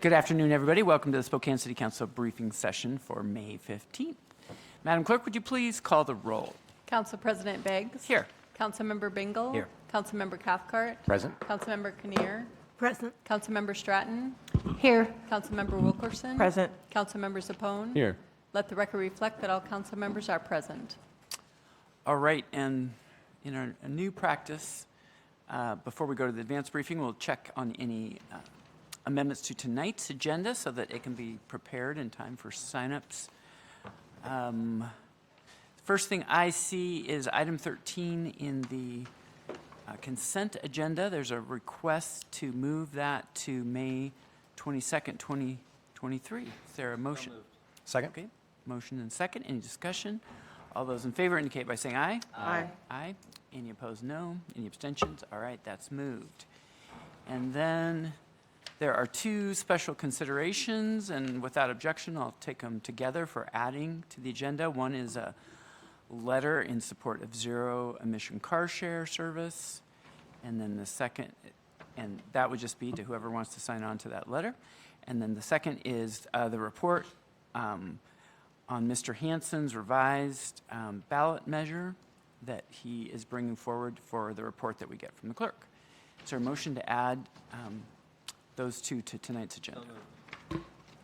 Good afternoon, everybody. Welcome to the Spokane City Council briefing session for May 15th. Madam Clerk, would you please call the roll? Council President Beggs. Here. Councilmember Bingle. Here. Councilmember Cathcart. Present. Councilmember Kinnear. Present. Councilmember Stratton. Here. Councilmember Wilkerson. Present. Councilmember Sapone. Here. Let the record reflect that all council members are present. All right, and in a new practice, before we go to the advanced briefing, we'll check on any amendments to tonight's agenda so that it can be prepared in time for signups. First thing I see is item 13 in the consent agenda. There's a request to move that to May 22nd, 2023. Is there a motion? Second. Okay, motion and second. Any discussion? All those in favor indicate by saying aye. Aye. Aye. Any opposed, no. Any abstentions? All right, that's moved. And then there are two special considerations, and without objection, I'll take them together for adding to the agenda. One is a letter in support of zero-emission car share service, and then the second, and that would just be to whoever wants to sign on to that letter. And then the second is the report on Mr. Hansen's revised ballot measure that he is bringing forward for the report that we get from the clerk. Is there a motion to add those two to tonight's agenda?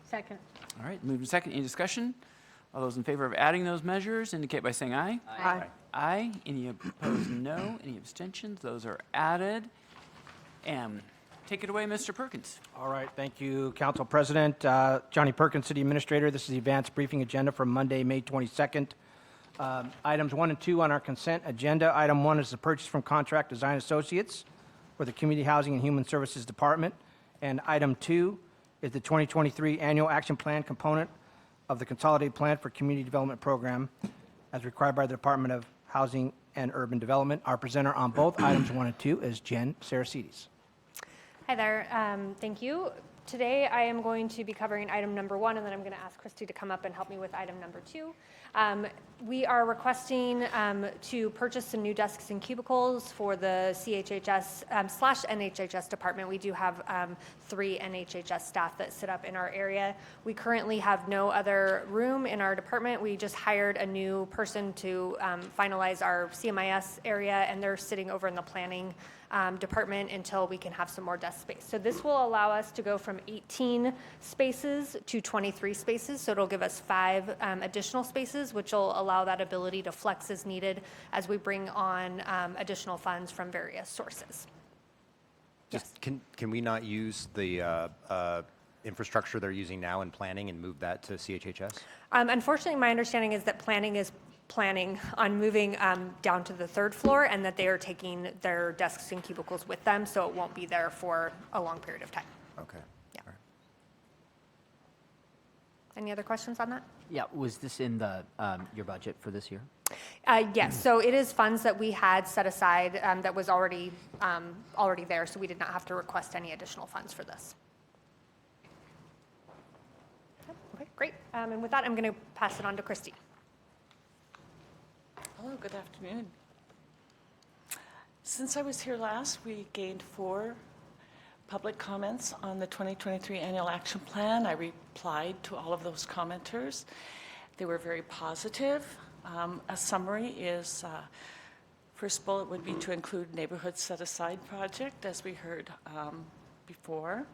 Second. All right, moved and second. Any discussion? All those in favor of adding those measures indicate by saying aye. Aye. Aye. Any opposed, no. Any abstentions? Those are added. And take it away, Mr. Perkins. All right. Thank you, Council President. Johnny Perkins, City Administrator. This is the advanced briefing agenda for Monday, May 22nd. Items 1 and 2 on our consent agenda. Item 1 is the purchase from Contract Design Associates for the Community Housing and Human Services Department. And item 2 is the 2023 Annual Action Plan component of the Consolidated Plan for Community Development Program as required by the Department of Housing and Urban Development. Our presenter on both items 1 and 2 is Jen Saracides. Hi there. Thank you. Today I am going to be covering item number 1, and then I'm going to ask Christy to come up and help me with item number 2. We are requesting to purchase some new desks and cubicles for the CHHS / NHHS department. We do have 3 NHHS staff that sit up in our area. We currently have no other room in our department. We just hired a new person to finalize our CMIS area, and they're sitting over in the planning department until we can have some more desk space. So this will allow us to go from 18 spaces to 23 spaces. So it'll give us 5 additional spaces, which will allow that ability to flex as needed as we bring on additional funds from various sources. Just can we not use the infrastructure they're using now in planning and move that to CHHS? Unfortunately, my understanding is that planning is planning on moving down to the 3rd floor, and that they are taking their desks and cubicles with them, so it won't be there for a long period of time. Okay. Yeah. All right. Any other questions on that? Yeah, was this in the your budget for this year? Yes, so it is funds that we had set aside that was already there, so we did not have to request any additional funds for this. Okay, great. And with that, I'm going to pass it on to Christy. Hello, good afternoon. Since I was here last, we gained 4 public comments on the 2023 Annual Action Plan. I replied to all of those commenters. They were very positive. A summary is, first bullet would be to include Neighborhood Set Aside project, as we heard before.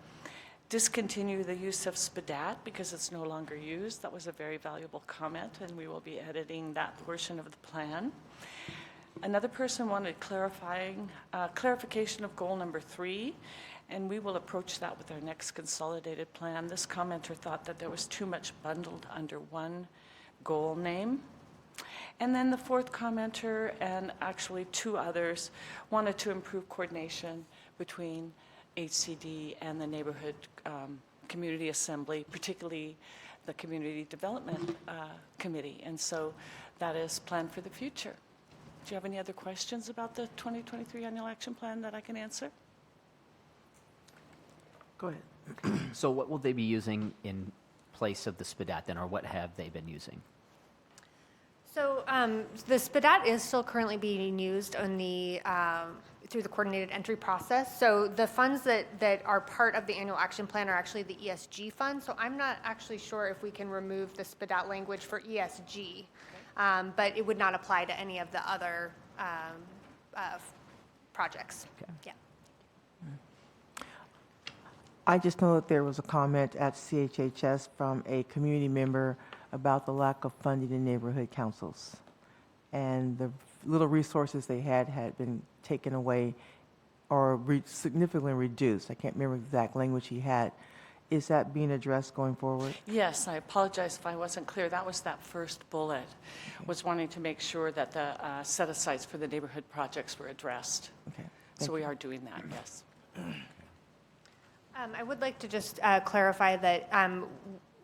Discontinue the use of SPDAT because it's no longer used. That was a very valuable comment, and we will be editing that portion of the plan. Another person wanted clarification of goal number 3, and we will approach that with our next consolidated plan. This commenter thought that there was too much bundled under one goal name. And then the 4th commenter, and actually 2 others, wanted to improve coordination between HCD and the Neighborhood Community Assembly, particularly the Community Development Committee. And so that is planned for the future. Do you have any other questions about the 2023 Annual Action Plan that I can answer? Go ahead. So what will they be using in place of the SPDAT then, or what have they been using? So the SPDAT is still currently being used in the through the coordinated entry process. So the funds that are part of the annual action plan are actually the ESG funds. So I'm not actually sure if we can remove the SPDOT language for ESG, but it would not apply to any of the other projects. Yeah. I just know that there was a comment at CHHS from a community member about the lack of funding in neighborhood councils. And the little resources they had been taken away or significantly reduced. I can't remember the exact language he had. Is that being addressed going forward? Yes, I apologize if I wasn't clear. That was that first bullet, was wanting to make sure that the set-asides for the neighborhood projects were addressed. Okay. So we are doing that, yes. I would like to just clarify that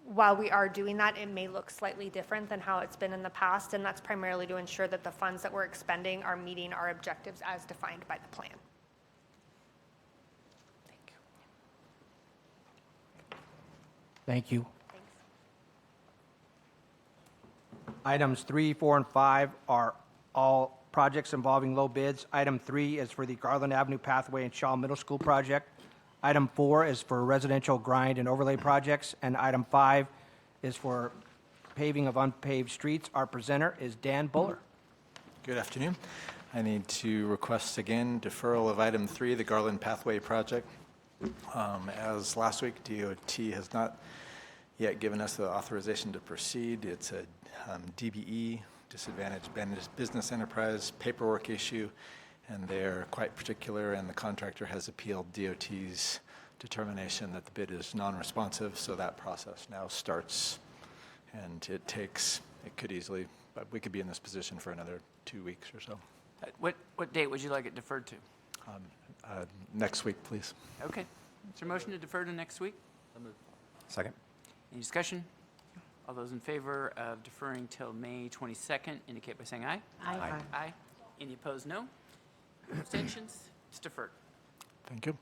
while we are doing that, it may look slightly different than how it's been in the past, and that's primarily to ensure that the funds that we're expending are meeting our objectives as defined by the plan. Thank you. Thanks. Items 3, 4, and 5 are all projects involving low bids. Item 3 is for the Garland Avenue Pathway and Shaw Middle School project. Item 4 is for residential grind and overlay projects. And item 5 is for paving of unpaved streets. Our presenter is Dan Buller. Good afternoon. I need to request again deferral of item 3, the Garland Pathway project. As last week, DOT has not yet given us the authorization to proceed. It's a DBE, Disadvantaged Business Enterprise, paperwork issue, and they're quite particular, and the contractor has appealed DOT's determination that the bid is non-responsive, so that process now starts, and it could easily, but we could be in this position for another 2 weeks or so. What date would you like it deferred to? Next week, please. Okay. Is there a motion to defer to next week? Second? Any discussion? All those in favor of deferring till May 22nd indicate by saying aye. Aye. Aye. Any opposed, no. Abstentions? It's deferred. Thank you.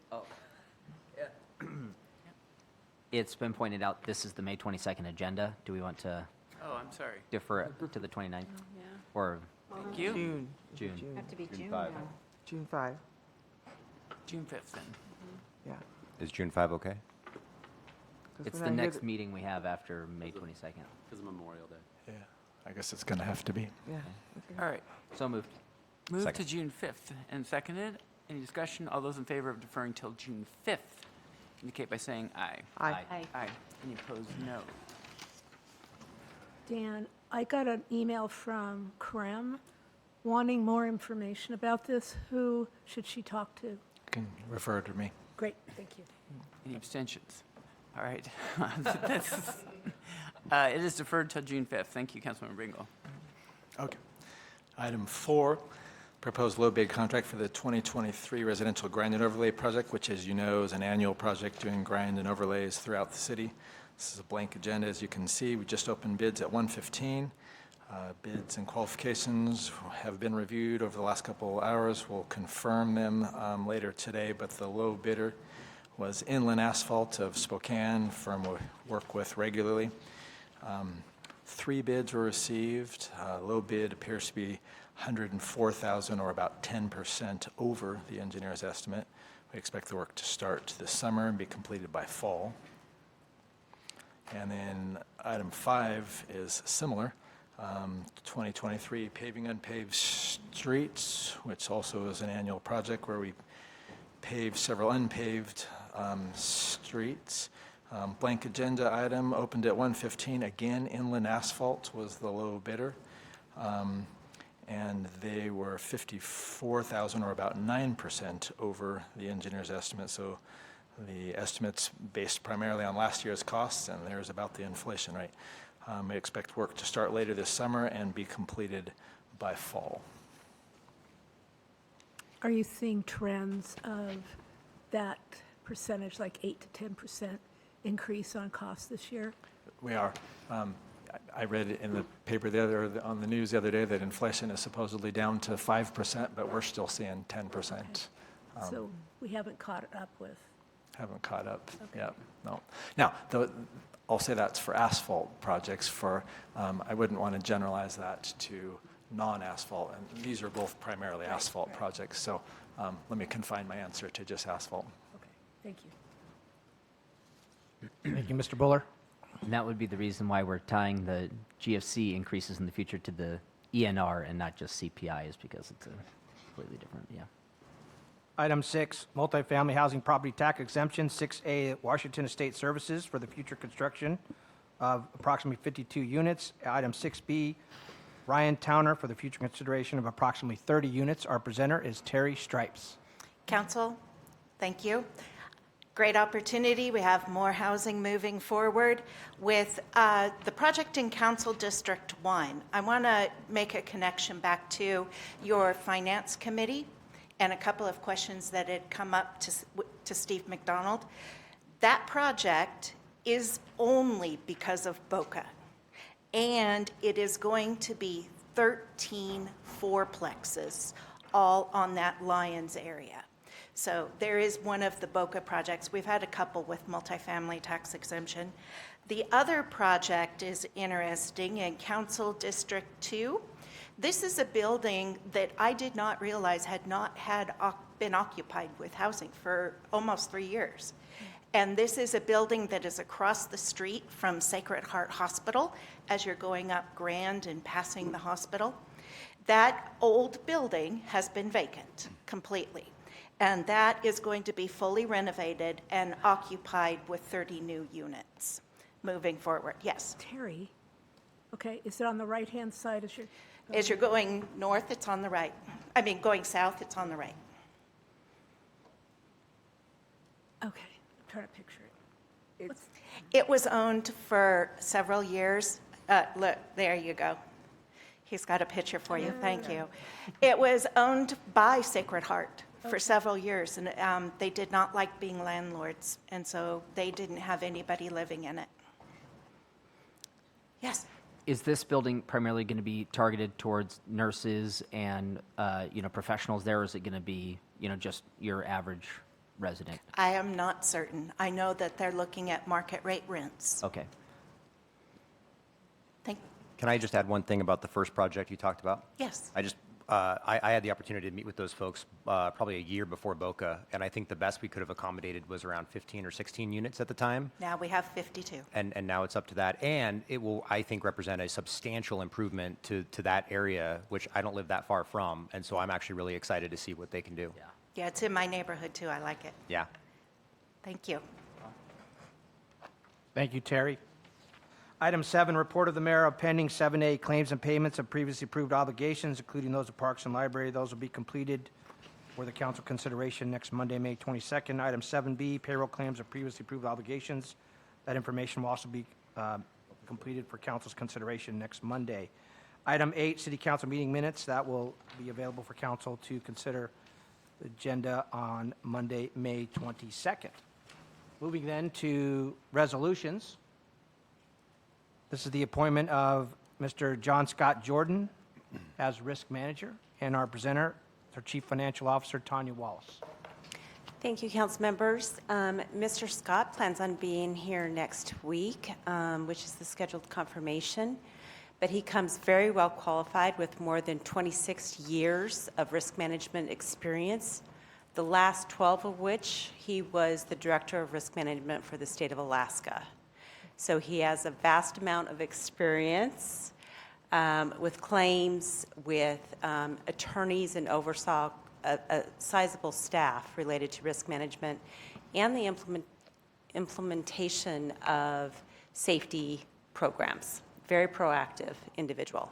It's been pointed out, this is the May 22nd agenda. Do we want to Oh, I'm sorry. defer it to the 29th? Or Thank you. June? Have to be June five. now. June 5, June 5th then. yeah. Is June 5 okay? 'Cause It's when the I hear next meeting we have after May 22nd. Yeah, I guess it's going to have to be. Yeah. All right. So moved. Move to Second. June 5th and seconded. Any discussion? All those in favor of deferring till June 5th indicate by saying aye. Aye. Aye. Aye. Any opposed, no. Dan, I got an email from KREM wanting more information about this. Who should she talk to? You can refer to me. Great, thank you. Any abstentions? All right. It is deferred till June 5th. Thank you, Councilmember Bingle. Okay. Item 4, proposed low bid contract for the 2023 residential grind and overlay project, which, as you know, is an annual project doing grind and overlays throughout the city. This is a blank agenda, as you can see. We just opened bids at 1:15. Bids and qualifications have been reviewed over the last couple of hours. We'll confirm them later today, but the low bidder was Inland Asphalt of Spokane, firm we work with regularly. 3 bids were received. Low bid appears to be $104,000, or about 10% over the engineer's estimate. We expect the work to start this summer and be completed by fall. And then item 5 is similar. 2023 paving unpaved streets, which also is an annual project where we pave several unpaved streets. Blank agenda item opened at 1:15. Again, Inland Asphalt was the low bidder. And they were $54,000, or about 9% over the engineer's estimate. So the estimate's based primarily on last year's costs, and there's about the inflation rate. We expect work to start later this summer and be completed by fall. Are you seeing trends of that percentage, like 8 to 10% increase on costs this year? We are. I read in the paper on the news the other day that inflation is supposedly down to 5%, but we're still seeing 10%. So we haven't caught it up with. Haven't caught up yet, no. Now, I'll say that's for asphalt projects. I wouldn't want to generalize that to non-asphalt, and these are both primarily asphalt projects. So let me confine my answer to just asphalt. Okay, thank you. Thank you, Mr. Buller. And that would be the reason why we're tying the GFC increases in the future to the ENR and not just CPI, is because it's a completely different, yeah. Item 6, multifamily housing property tax exemption, 6A, Washington Estate Services for the future construction of approximately 52 units. Item 6B, Ryan Towner for the future consideration of approximately 30 units. Our presenter is Terry Stripes. Council, thank you. Great opportunity. We have more housing moving forward. With the project in Council District 1, I want to make a connection back to your Finance Committee and a couple of questions that had come up to Steve McDonald. That project is only because of BOCA, and it is going to be 13 fourplexes all on that Lyons area. So there is one of the BOCA projects. We've had a couple with multifamily tax exemption. The other project is interesting in Council District 2. This is a building that I did not realize had not been occupied with housing for almost 3 years. And this is a building that is across the street from Sacred Heart Hospital as you're going up Grand and passing the hospital. That old building has been vacant completely. And that is going to be fully renovated and occupied with 30 new units moving forward. Yes. Terry, okay, is it on the right-hand side as you're? As you're going north, it's on the right. I mean, going south, it's on the right. Okay, I'm trying to picture it. It was owned for several years. Look, there you go. He's got a picture for you. Thank you. It was owned by Sacred Heart for several years, and they did not like being landlords, and so they didn't have anybody living in it. Yes. Is this building primarily going to be targeted towards nurses and, professionals there, or is it going to be, just your average resident? I am not certain. I know that they're looking at market rate rents. Okay. Can I just add one thing about the first project you talked about? Yes. I had the opportunity to meet with those folks probably a year before BOCA, and I think the best we could have accommodated was around 15 or 16 units at the time. Now we have 52. And now it's up to that. And it will, I think, represent a substantial improvement to that area, which I don't live that far from. And so I'm actually really excited to see what they can do. Yeah. Yeah, it's in my neighborhood too. I like it. Yeah. Thank you. Thank you, Terry. Item 7, report of the mayor of pending 7A claims and payments of previously approved obligations, including those of Parks and Library. Those will be completed for the council consideration next Monday, May 22nd. Item 7B, payroll claims of previously approved obligations. That information will also be completed for council's consideration next Monday. Item 8, city council meeting minutes. That will be available for council to consider the agenda on Monday, May 22nd. Moving then to resolutions. This is the appointment of Mr. John Scott Jordan as risk manager, and our presenter, our Chief Financial Officer, Tanya Wallace. Thank you, council members. Mr. Scott plans on being here next week, which is the scheduled confirmation, but he comes very well qualified with more than 26 years of risk management experience, the last 12 of which he was the Director of Risk Management for the state of Alaska. So he has a vast amount of experience with claims, with attorneys, and oversaw a sizable staff related to risk management and the implementation of safety programs. Very proactive individual.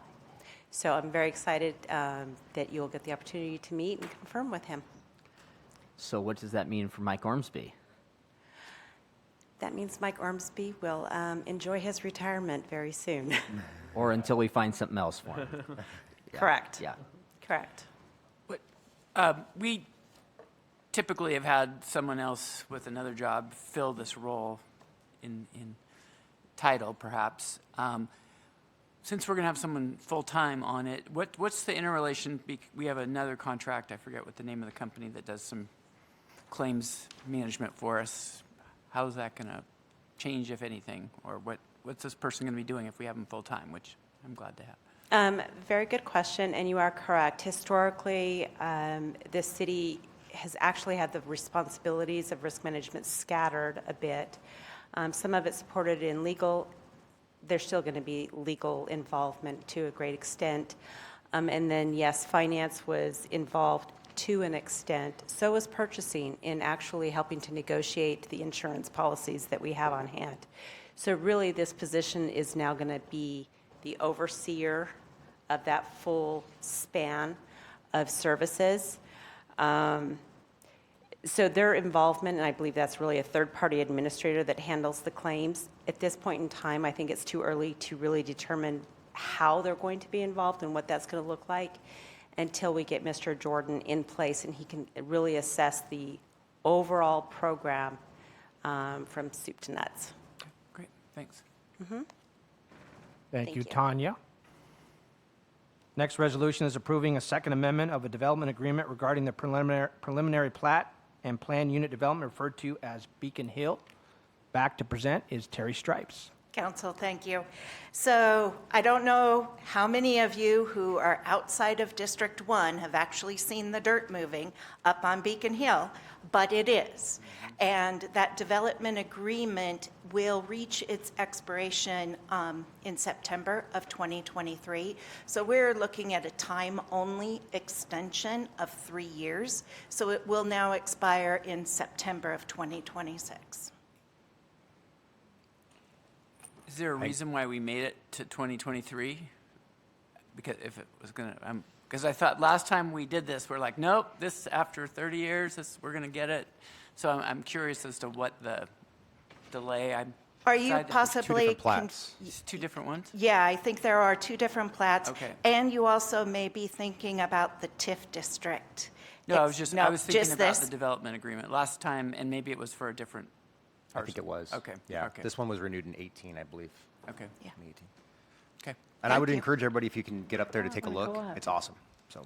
So I'm very excited that you'll get the opportunity to meet and confirm with him. So what does that mean for Mike Ormsby? That means Mike Ormsby will enjoy his retirement very soon. Or until we find something else for him? Yeah. Correct. Yeah. Correct. We typically have had someone else with another job fill this role in title, perhaps. Since we're going to have someone full-time on it, what's the interrelation? We have another contract, I forget what the name of the company that does some claims management for us. How is that going to change, if anything? Or what's this person going to be doing if we have them full-time, which I'm glad to have? Very good question, and you are correct. Historically, the city has actually had the responsibilities of risk management scattered a bit. Some of it supported in legal. There's still going to be legal involvement to a great extent. And then, yes, finance was involved to an extent. So was purchasing in actually helping to negotiate the insurance policies that we have on hand. So really, this position is now going to be the overseer of that full span of services. So their involvement, and I believe that's really a third-party administrator that handles the claims. At this point in time, I think it's too early to really determine how they're going to be involved and what that's going to look like until we get Mr. Jordan in place and he can really assess the overall program from soup to nuts. Great, thanks. Thank you, you. Tanya. Next resolution is approving a second amendment of a development agreement regarding the preliminary plat and plan unit development referred to as Beacon Hill. Back to present is Terry Stripes. Council, thank you. So I don't know how many of you who are outside of District 1 have actually seen the dirt moving up on Beacon Hill, but it is. And that development agreement will reach its expiration in September of 2023. So we're looking at a time-only extension of 3 years. So it will now expire in September of 2026. Is there a reason why we made it to 2023? Because if it was going to, because I thought last time we did this, we're like, nope, this after 30 years, we're going to get it. So I'm curious as to what the delay. Are you possibly? Two different plats. It's two different ones? Yeah, I think there are two different plats. Okay. And you also may be thinking about the TIF district. No, I was thinking about this. the development agreement last time, and maybe it was for a different I think it was. Okay. Yeah. Okay. This one was renewed in 18, I believe. Okay. Yeah. In 18. Okay. And I would you. encourage everybody, if you can get up there to take a look, it's awesome. So.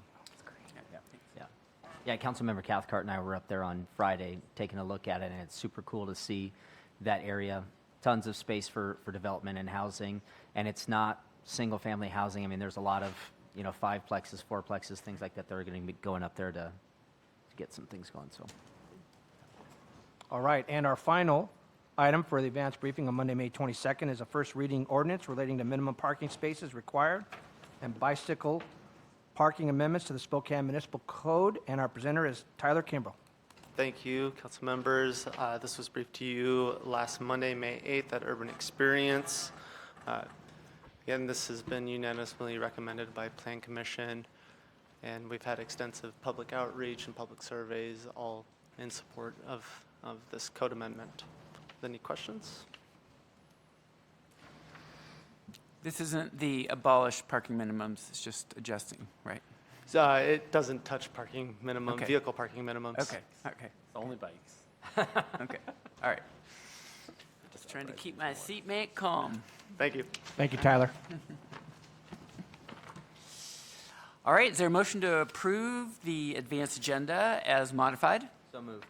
Yeah, Councilmember Cathcart and I were up there on Friday taking a look at it, and it's super cool to see that area. Tons of space for development and housing, and it's not single-family housing. I mean, there's a lot of, 5-plexes, 4-plexes, things like that that are going to be going up there to get some things going, so. All right, and our final item for the advanced briefing on Monday, May 22nd is a first reading ordinance relating to minimum parking spaces required and bicycle parking amendments to the Spokane Municipal Code, and our presenter is Tyler Kimbrell. Thank you, council members. This was briefed to you last Monday, May 8th at Urban Experience. Again, this has been unanimously recommended by Plan Commission, and we've had extensive public outreach and public surveys, all in support of this code amendment. Any questions? This isn't the abolish parking minimums, it's just adjusting, right? It doesn't touch parking minimum, Okay. vehicle parking minimums. Okay. Only bikes. Okay, all right. Just trying to keep my seatmate calm. Thank you. Thank you, Tyler. All right, is there a motion to approve the advanced agenda as modified? So moved.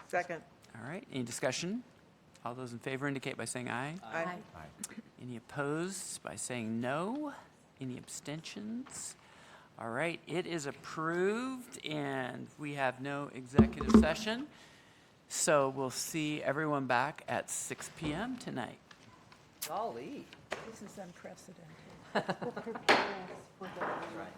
Second. All right, any discussion? All those in favor indicate by saying aye. Aye. Any opposed by saying no? Any abstentions? All right, it is approved, and we have no executive session. So we'll see everyone back at 6 p.m. tonight. Golly. This is unprecedented. Right.